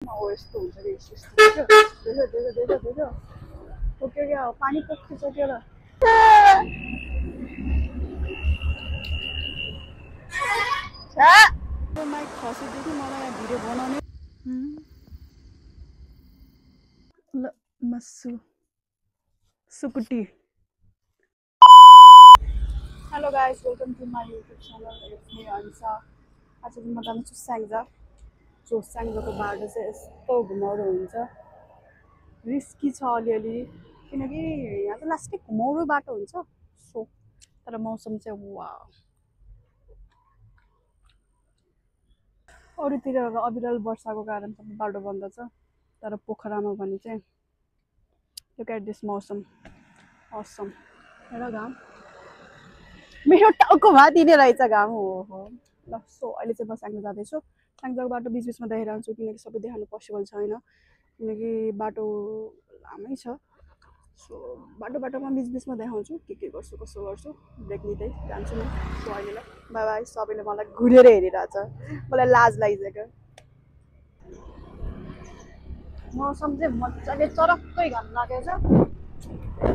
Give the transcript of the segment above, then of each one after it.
हो यस्तो हुन्छ कि यस्तो देखो देखो देखो देखो ओके क्या हो पानी पक्किसक्यो र माइक खसेदेखि मलाई यहाँ भिडियो बनाउने ल मस्सु सुकुटी hello guys welcome to my YouTube channel it's me Ansa आज चाहिँ म जान्छु स्याङ्जा जो स्याङ्जाको बाटो चाहिँ यस्तो घुमाउरो हुन्छ रिस्की छ अलिअलि किनकि यहाँ चाहिँ लास्टै घुमाउरो बाटो हुन्छ सो तर मौसम चाहिँ वा अरूतिर अविरल वर्षाको कारण सबै बाटो बन्द छ तर पोखरामा भने चाहिँ लुक एट दिस मौसम असम हेर घाम मेरो टाउको भातिने रहेछ घाम हो ल सो अहिले चाहिँ म स्याङ्जा जाँदैछु स्याङ्जाको बाटो बिचबिचमा देखाइरहन्छु किनकि सबै देखाउनु पोसिबल छैन किनकि बाटो लामै छ सो बाटोमा बिचबिचमा देखाउँछु के गर्छु कसो गर्छु ब्रेक लिँदै जान्छु म सो अहिले बाई बाई सबैले मलाई घुरेर हेरिरहेछ मलाई लाज लागिसक्यो मौसम चाहिँ मजाले चरक्कै घाम लागेछ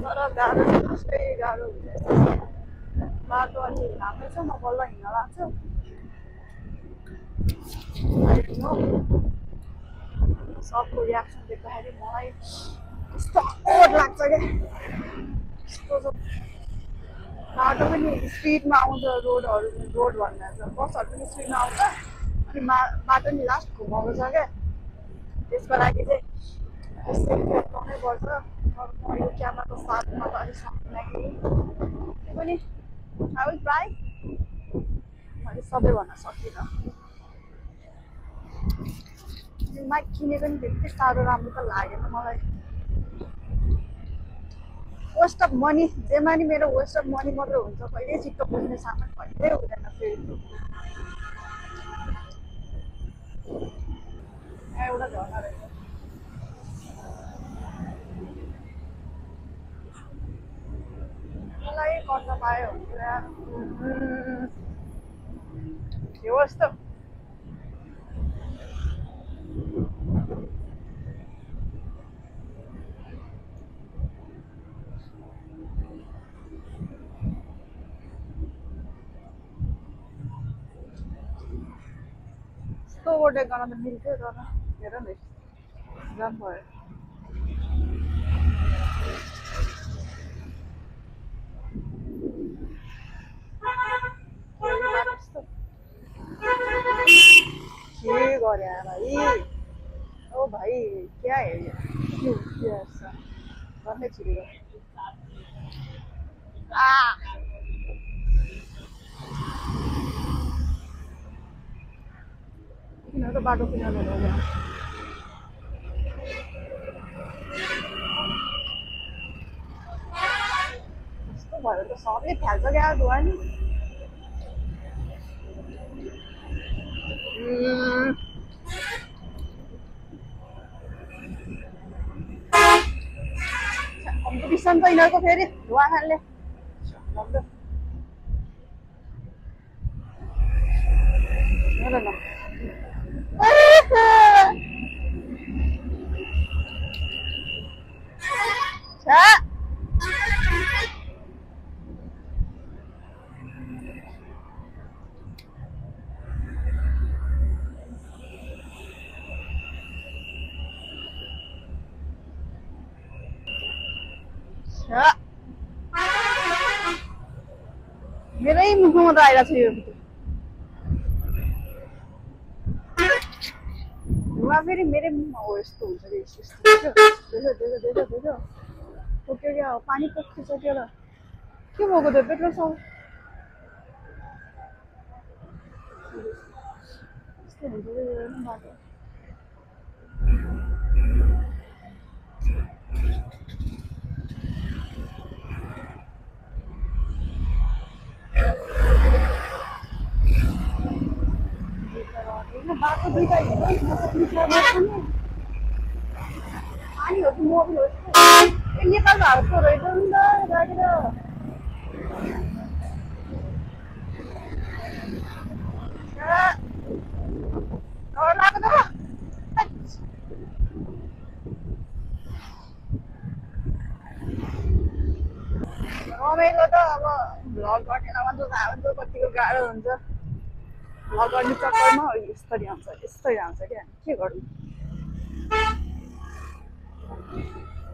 तर गाह्रो कस्तै गाह्रो हुन्छ बाटो अलि लामै छ म बल्ल हिँड्न लाग्छु सबको रियाक्सन देख्दाखेरि मलाई कस्तो ओड लाग्छ क्या कस्तो बाटो पनि स्पिडमा आउँछ रोड भन्दा चाहिँ बसहरू पनि स्पिडमा आउँछ अनि बाटो नि लास्ट घुमाउनु छ क्या त्यसको लागि चाहिँ सेफ्टी गर्नै पर्छ यो क्यामेराको साथमा त अलिक सक्दिनँ कि पनि आई विल ट्राई मैले सबै भन्न सकिनँ माइक किनेको नि त्यति साह्रो राम्रो त लागेन मलाई वेस्ट अफ मनी जेमा नि मेरो वेस्ट अफ मनी मात्र हुन्छ कहिले चित्त बुझ्ने सामान कहिल्यै हुँदैन फेरि एउटा झर्ना रहेछ मलाई गर्न पायो के हो यस्तो ओभरटेक गर्न त मिल्थ्यो तर हेर न जाम भयो के गरे भाइ ओ भाइ क्या है ये गर्नै छिरेको किन त बाटो किनारे हो कस्तो भयो त सबले फ्याल्छ क्या धुवा नि कम्पिटिसन त यिनीहरूको फेरि धुवा खानले हेर न मेरै मुखमा त आइरहेको छ यो धुवा फेरि मेरै मुखमा हो यस्तो हुन्छ कि यस्तो देखो देखो देखो देखो ओके क्या हो पानी पक्किसक्यो र के भएको त्यो पेट्रोल सब यस्तो हुन्छ कि बाटो बाटो दुईटा पानी हो कि मोबिल हो नेपाल भारतको रहेछ नि त राखेर डर लाग्यो त रमाइलो त अब भ्लग गर्ने मात्र थाहा हुन्छ कतिको गाह्रो हुन्छ भ्लग गर्ने चक्करमा यस्तरी आउँछ क्या के गर्नु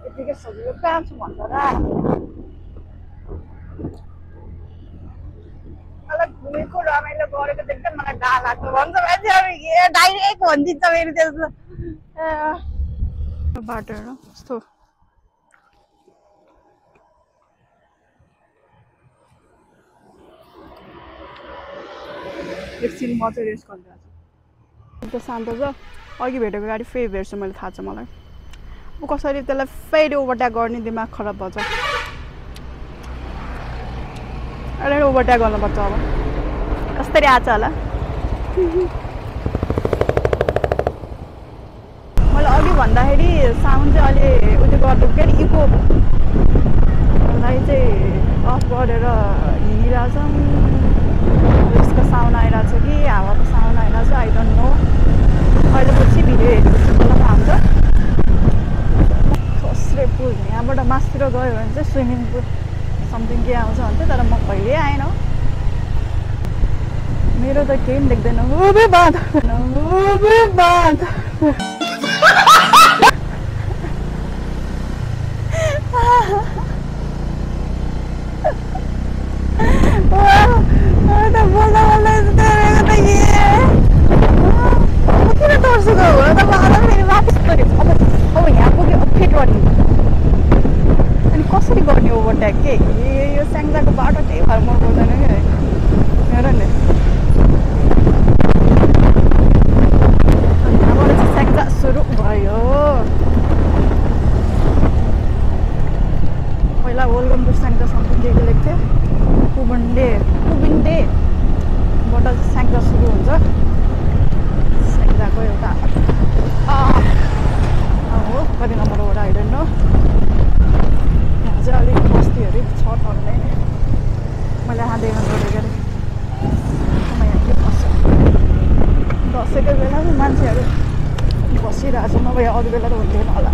यतिकै सजिलो कहाँ छु भन्छ र मलाई घुमेको रमाइलो गरेको देख्दा मलाई डाह लाग्छ भन्छ मान्छे अब डाइरेक्ट भनिदिन्छ मेरो त्यस्तो बाटोहरू कस्तो एकछिन म चाहिँ रेस्ट गरिरहेको छु एकदम शान्त छ अघि भेटेको गाडी फेरि भेट्छु मैले थाहा छ मलाई अब कसरी त्यसलाई फेरि ओभरट्याक गर्ने दिमाग खराब भन्छ अहिले ओभरट्याक गर्नुपर्छ अब कसरी आएको छ होला मैले अघि भन्दाखेरि साउन्ड चाहिँ अहिले उयो गर्नु के अरे इकोलाई चाहिँ अफ गरेर हिँडिरहेछौँ यसको साउन्ड आइरहेको छ कि हावाको साउन्ड आइरहेको छ आई डोन्ट नो अहिले पछि भिडियो हेरेपछि मलाई थाहा हुन्छ खस्रे पुल यहाँबाट मासतिर गयो भने चाहिँ स्विमिङ पुल समथिङ के आउँछ भन्छ तर म कहिले आएन मेरो त केही पनि देख्दैन किन तर्सेको हो त मेरो वापस गऱ्यो अब यहाँ पुग्यो फेट गर्ने अनि कसरी गर्ने ओभरट्याक के यो स्याङ्जाको बाटो त्यही भएर म बोल्दैन कि हेर नि यहाँबाट चाहिँ स्याङ्जा सुरु भयो पहिला वेलकम टु स्याङ्जा समथिङ दिएको लेख्थ्यो कुबिन्डेबाट चाहिँ स्याङ्जा सुरु हुन्छ स्याङ्जाको एउटा हो कति नम्बरबाट आइरहनु यहाँ चाहिँ अलिक बस्तीहरू छ टल्ने मैले यहाँ देख्न गरेको अरे यहाँ के फस्छ दसैँको बेलामा मान्छेहरू बसिरहेको छ नभए अरू बेला त हुन्थेन होला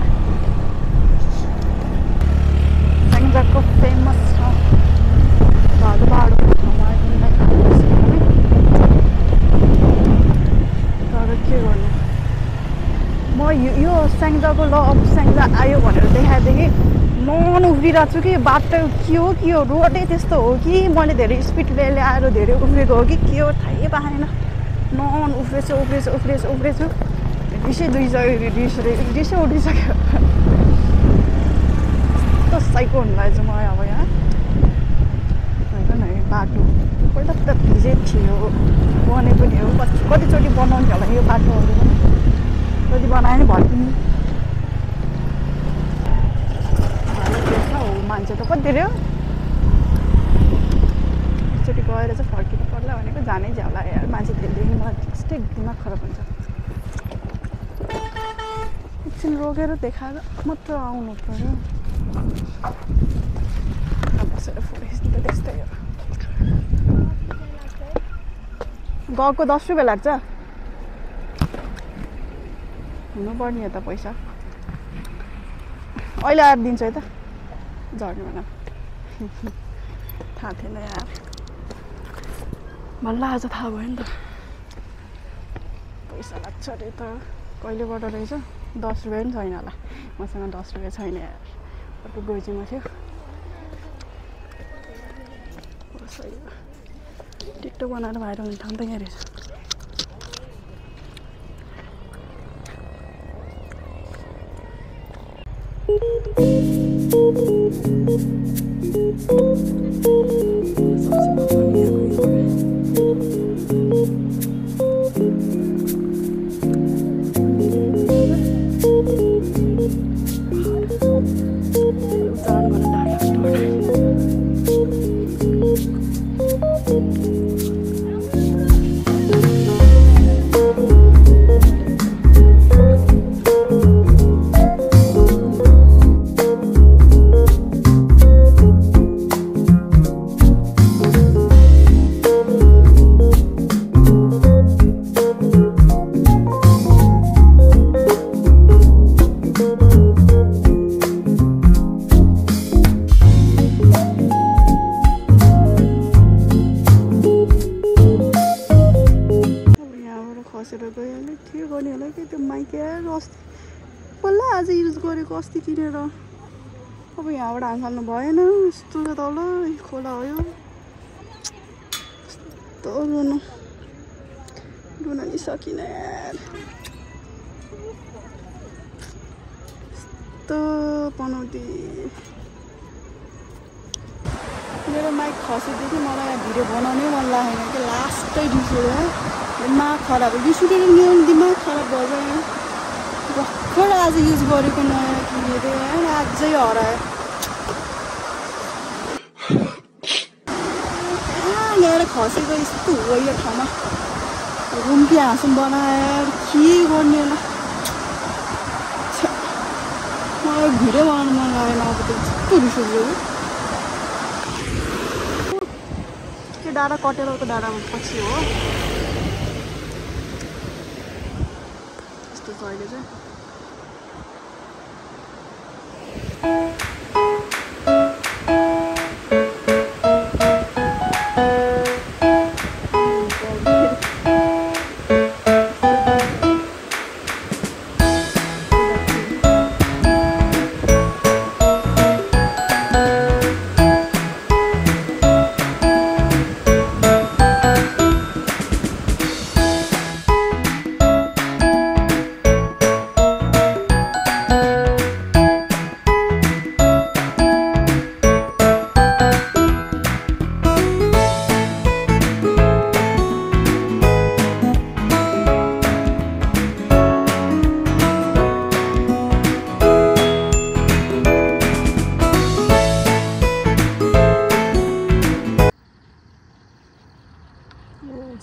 स्याङ्जाको फेमस छ बाटो तर के गर्नु म यो स्याङ्जाको ल अब स्याङ्जा आयो भनेर देखाएदेखि मन उफ्रिरहेको छु कि बाटो के हो रोडै त्यस्तो हो कि मैले धेरै स्पिडले ल्याएर धेरै उफ्रेको हो कि के हो थाहै पाएन मन उफ्रेछु रिसै उठिसक्यो कस्तो साइको हुनु लागेको छ मलाई अब यहाँ होइन है बाटो पहिला त भिजै थियो बने पनि हो कतिचोटि बनाउने होला यो बाटोहरू पनि कति बनायो नि भयो पनि मान्छे त कति धेरै हो एकचोटि गएर चाहिँ फर्किनु पर्ला भनेको जानै झ्याउला यार मान्छे धेरै यस्तै दिमाग खराब हुन्छ एकछिन रोकेर देखाएर मात्र आउनु पर्यो बसेर फोटो खिच्नु त त्यस्तै हो गएको 10 रुपियाँ लाग्छ हुनुपर्ने हो त पैसा अहिले आएर दिन्छु है त झर्नु भन थाहा थिएन यार भल्ला आज थाहा भयो नि त पैसा लाग्छ अरे त कहिलेबाट रहेछ 10 रुपियाँ पनि छैन होला मसँग 10 रुपियाँ छैन यार अर्को गोजीमा थियो टिकटक बनाएर भाइरल हुने ठाउँ त यहाँ रहेछ यार अस्ति बल्ल आज युज गरेको अस्ति किनेर अब यहाँबाट हाल्नु भएन यस्तो त तल खोला हो यो यस्तो रुन नि सकिन यार यस्तो पनौती मेरो माइक खसेदेखि मलाई यहाँ भिडियो बनाउनै मन लागेन कि लास्टै रिस उठ्यो दिमाग खराब रिस उठेर मेरो दिमाग खराब भयो यहाँ भर्खर आज युज गरेको नयाँ किनेको यार अझै हरायो ल्याएर खसेको यस्तो हो यो ठाउँमा रुम्की हाँसुम बनाएर के गर्ने होला मलाई भिडियो बनाउनु मन लागेन अब त यस्तो रिस उठ्यो त्यो डाँडा कटेरको डाँडामा पछि हो यस्तो छ अहिले चाहिँ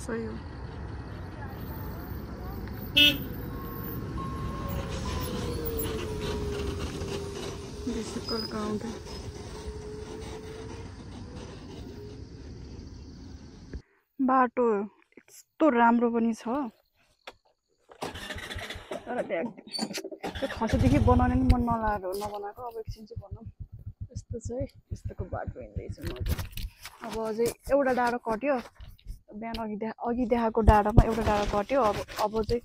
सही हो डिफिकल्ट ग्राउन्ड बाटो यस्तो राम्रो पनि छ तर त्यो खसेदेखि बनाउने नि मन नबनाएको अब एकछिन चाहिँ बनाऊँ यस्तो चाहिँ यस्तोको बाटो हिँड्दैछु म अब अझै एउटा डाँडो कट्यो बिहान अघि देखाएको डाँडामा एउटा डाँडा कट्यो अब चाहिँ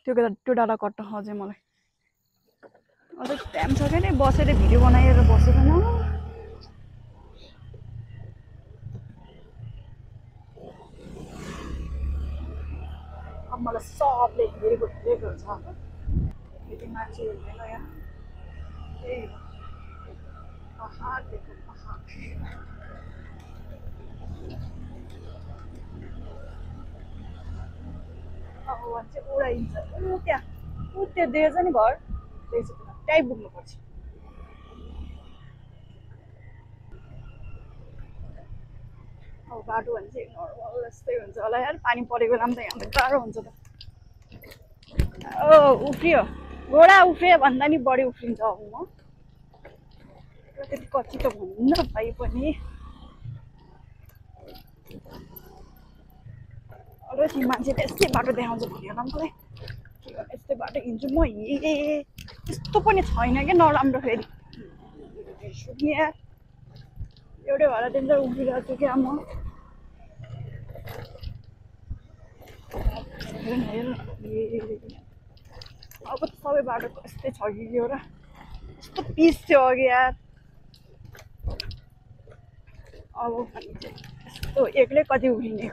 त्यो डाँडा कट्न अझै मलाई अझै टाइम छ क्या नि बसेर भिडियो बनाएर बसेको न अब मलाई सबले हेरेको हुन्छ फेरि मान्छे हेर्दैन यहाँ त्यही पहाड देख्नु पहाड अब चाहिँ उडाइन्छ त्यहाँ त्यो देखेछ नि घर त्यहीँ पुग्नुपर्छ अब बाटो भने चाहिँ नर्मल जस्तै हुन्छ होला यार पानी परेको बेलामा त यहाँ त गाह्रो हुन्छ त उफ्रियो घोडा उफ्रियो भन्दा नि बढी उफ्रिन्छ अब म त्यति कच्ची त भन्न भाइ पनि अलि मान्छे त्यस्तै बाटो देखाउँछ भन्यो होला मलाई यस्तै बाटो हिँड्छु म यस्तो पनि छैन क्या नराम्रो फेरि एउटै भएर त्यहाँ उभिरहेको छु क्या म अब सबै बाटो यस्तै छ कि के हो र यस्तो पिस थियो अघि यार अब यस्तो एक्लै कति उभिने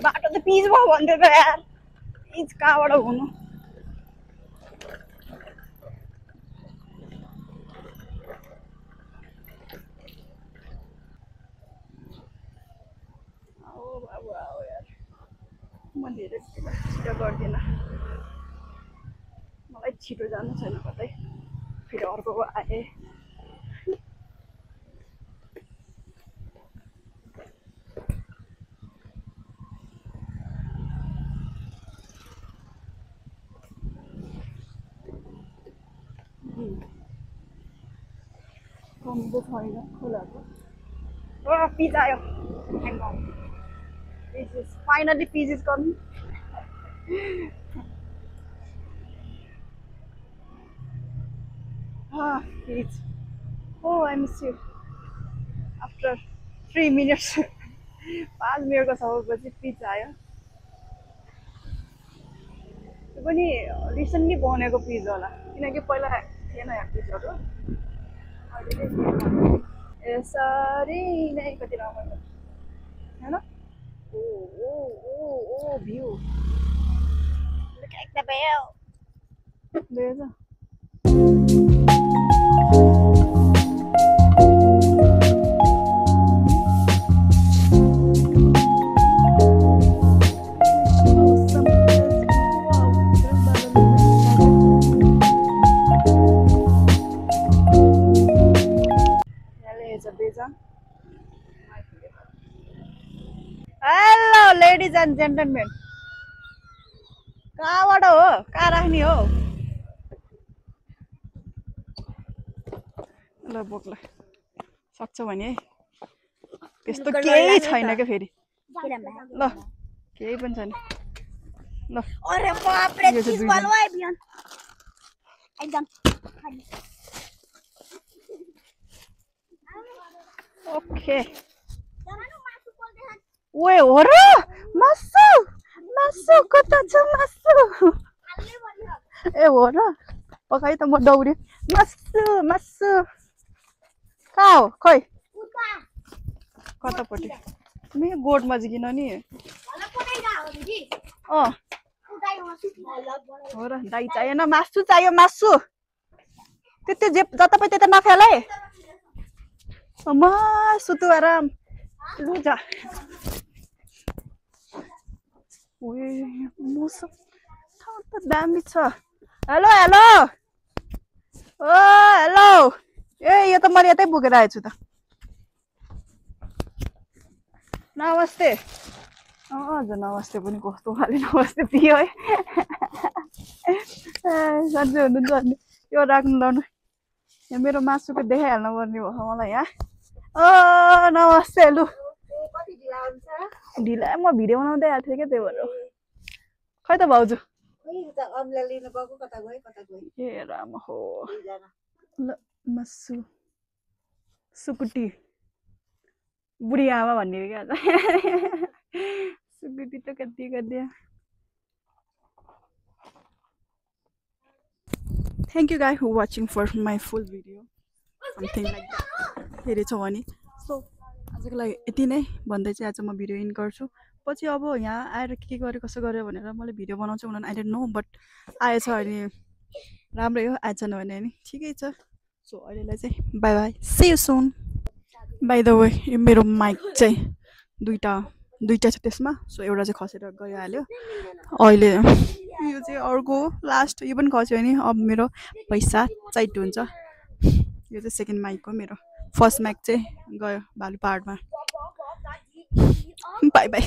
बाटो त पिच भयो भन्थ्यो त यार पिच कहाँबाट हुनु बाबु आओ यार म धेरै छिटो गर्दिनँ मलाई छिटो जानु छैन कतै फेरि अर्को आए कम त छैन खोलाको पिच आयो Hang on. Finally peace is coming. Peace. Oh, I miss you. After 3 minutes. 5 मिनटको समयपछि पिच आयो त्यो पनि रिसेन्टली बनेको पिज होला किनकि पहिला थिएन यहाँ पिजहरू अहिले यसरी नै कति रमाइलो हैन ओ ओ ओ ओ view look at the view देख्छ हेलो लेडिज एन्ड जेन्टलमेन कहाँबाट हो कहाँ राख्ने हो ल बोक्ला सक्छ भने त्यस्तो केही छैन क्या फेरि ल केही पनि छैन ल अरे बाप रे चीज वालो है बियन एकदम ओके ओए हो र मासु मासु कता छ मासु ए हो र पकाइ त म दौडे मासु मासु कहाँ हो खोइ कतापट्टि मे गोठमा जिकिन नि हो र दाइ चाहिएन मासु चाहियो मासु त्यति जे जतापाइ त्यता नफेल है मासु त आराम लु जा ओए मौसम ठाउँ त दामी छ हेलो हेलो ओ हेलो ए यो त मैले यतै बोकेर आएको छु त नमस्ते हजुर नमस्ते पनि कस्तो खाले नमस्ते दियो है सन्चै हुनुहुन्छ अनि यो राख्नु लाउनु यहाँ मेरो मासुको देखाइहाल्नु पर्ने भयो मलाई यहाँ ओ नमस्ते लु ढिला म भिडियो बनाउँदै आएको थिएँ क्या त्यही भएर खै त भाउजू ए राम हो ल मासु सुकुटी बुढी आमा भन्ने क्या सुकुटी त कति कति Thank you guys for watching for my full video something like that हेरेछ भने सो आजको लागि यति नै भन्दै चाहिँ आज म भिडियो इन गर्छु पछि अब यहाँ आएर के गरे कसो गर्यो भनेर मैले भिडियो बनाउँछु भनेर आई डोन्ट नो बट आएछ अनि राम्रै हो आएछन् भने नि ठिकै छ सो अहिलेलाई चाहिँ bye bye see you soon by the way यो मेरो माइक चाहिँ दुईटा छ त्यसमा सो एउटा चाहिँ खसेर गइहाल्यो अहिले यो चाहिँ अर्को लास्ट यो पनि खस्यो भने अब मेरो पैसा चाइट हुन्छ यो चाहिँ सेकेन्ड माइक हो मेरो फर्स्ट माइक चाहिँ गयो भालु पहाडमा बाई बाई